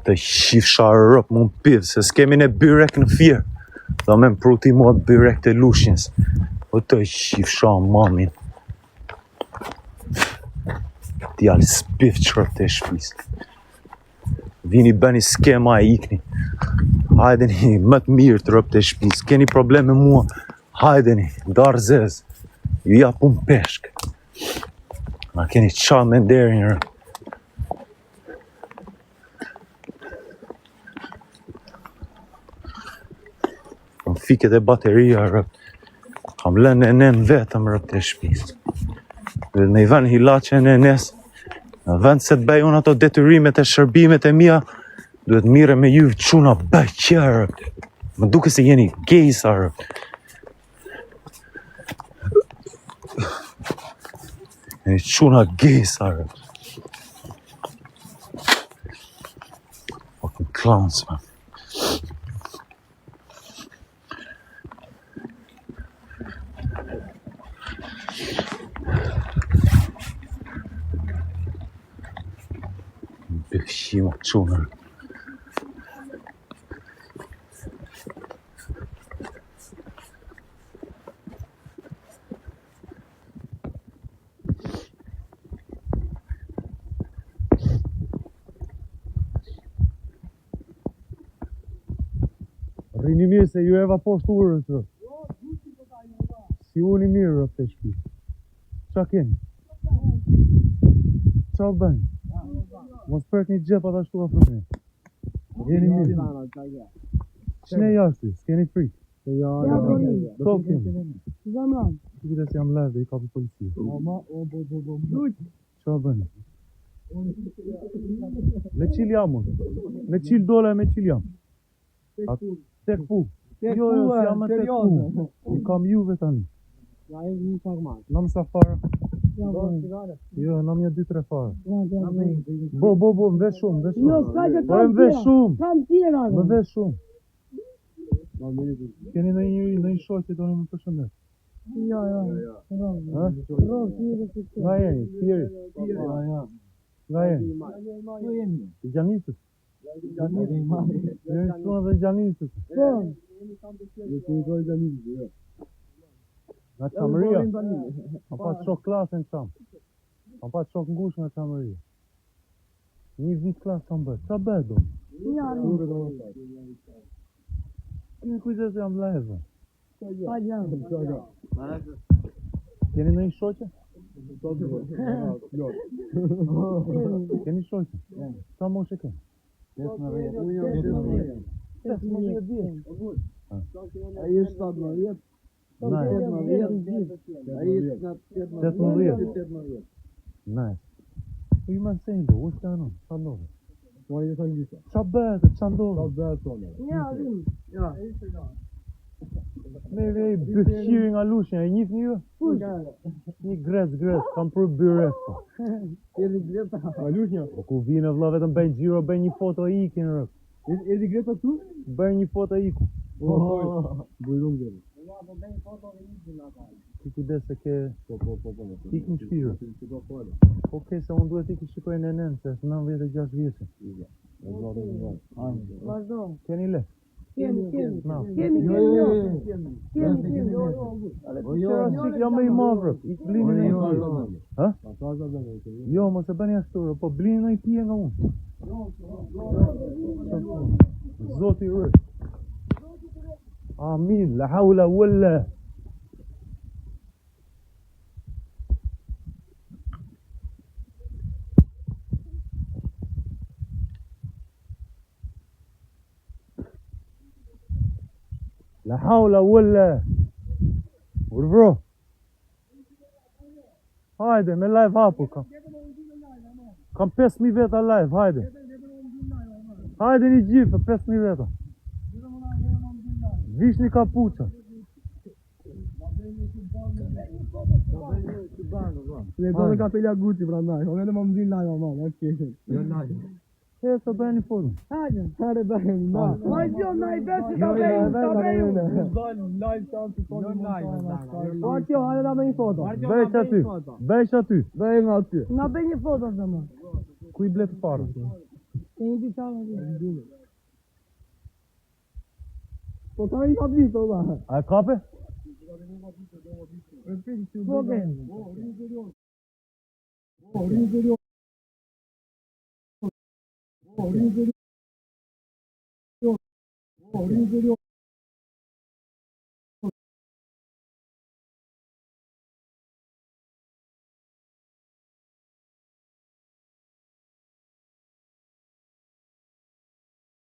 të shifsha rëp mund pidh, se s'kemi ne byrek në firë. Dhe me më pruti mua byrek të lushinës. O të shifsha mamin. Djallë s'pif që rëp të shpis. Vini bëni skema e ikni. Hajdeni më të mirë të rëp të shpis. Keni problem me mua. Hajdeni, darë zez. Ju japun peshk. Ma keni qa me nderin rëp. Kam fiket e bateria rëp. Kam lënë e nen vetëm rëp të shpis. Dhe në i vend hilaqe e nenes. Në vend se të bëj unë ato detyrimet e shërbimet e mia, duhet mire me ju quna bëj qërë. Më duke se jeni gejsa rëp. Jeni quna gejsa rëp. Fucking clowns, man. Shima quna. Rini mirë se ju eva poshtë urës rë. Si uni mirë rë të shpi. Qa keni? Qa bëjnë? Mos prek një gjepat ashtu afrëme. Jeni mirë. Qëne jashti? S'keni frikë? Ja. Top kemi. Zamran. Kujtë se jam lezë dhe i kapi policia. Qa bëjnë? Me qil jam unë. Me qil dole e me qil jam. Tek pu. Jo, si jam me tek pu. I kam juve tani. Ja e një farmat. Nam sa fara. Jo, nam një 2-3 fara. Bo, më vesh shumë, Jo, s'ka që Po më vesh shumë. Kam tjera. Më vesh shumë. Keni në një shoqë që do në më përshëndet? Jo. Ha? Nga jeni, tjeri? Nga jeni? I Gjanisës? Jeni shuna dhe Gjanisës? Po. Nga qamëria? Kam pas shok klasën qamë. Kam pas shok ngush nga qamëria. Një vit klasë kam bërë. Qa bërë do? Keni kujtë se jam lezë. Pa gjallë. Keni në një shoqe? Keni shoqe? Qa moshe keni? 15 Ai është 17. Nice. Po ju më sejnë do, u shka në, qa ndodhe? Qa bete, qa ndodhe? Ja. Me vej bëfqiri nga lushin, e njith një? Një gres, kam për byrek po. Po ku vine vla vetëm bëjnë gjiro, bëjnë një foto e ikin rëk. Erdi Greta tu? Bëjnë një foto e iku. Bujrum gjerë. Ti kujdes se ke ikin shpirë. Okej, se unë duhet iki shikoj në nenë, se është 96 vjeqe. Vazhdo. Keni le? Kemi. Jam me i mavrë, i të blini në i pije. Ha? Jo, mos e bëni ashtu, po blini në i pije nga unë. Zoti rrë. Amin, la hawla walla. La hawla walla. Urvro. Hajde, me live hapu kam. Kam 5.000 veta live, hajde. Hajde një gjithë, 5.000 veta. Vish një kapuqa. Ne do në kapelja Gucci pra ndaj, o vetëm më mzin live ama, në shkeshin. Jo live. E, të bëjë një foto. Hare bëjmë, na. Ma i gjo, na i besë të bëjmë. Live qanë të tonë live. Artjo, hajde da me një foto. Bëjsh aty. Bëjmë aty. Na bëj një foto të më. Ku i ble të parë? Tem de chave. Po ka i kapit, ola. A e kape? Foguem.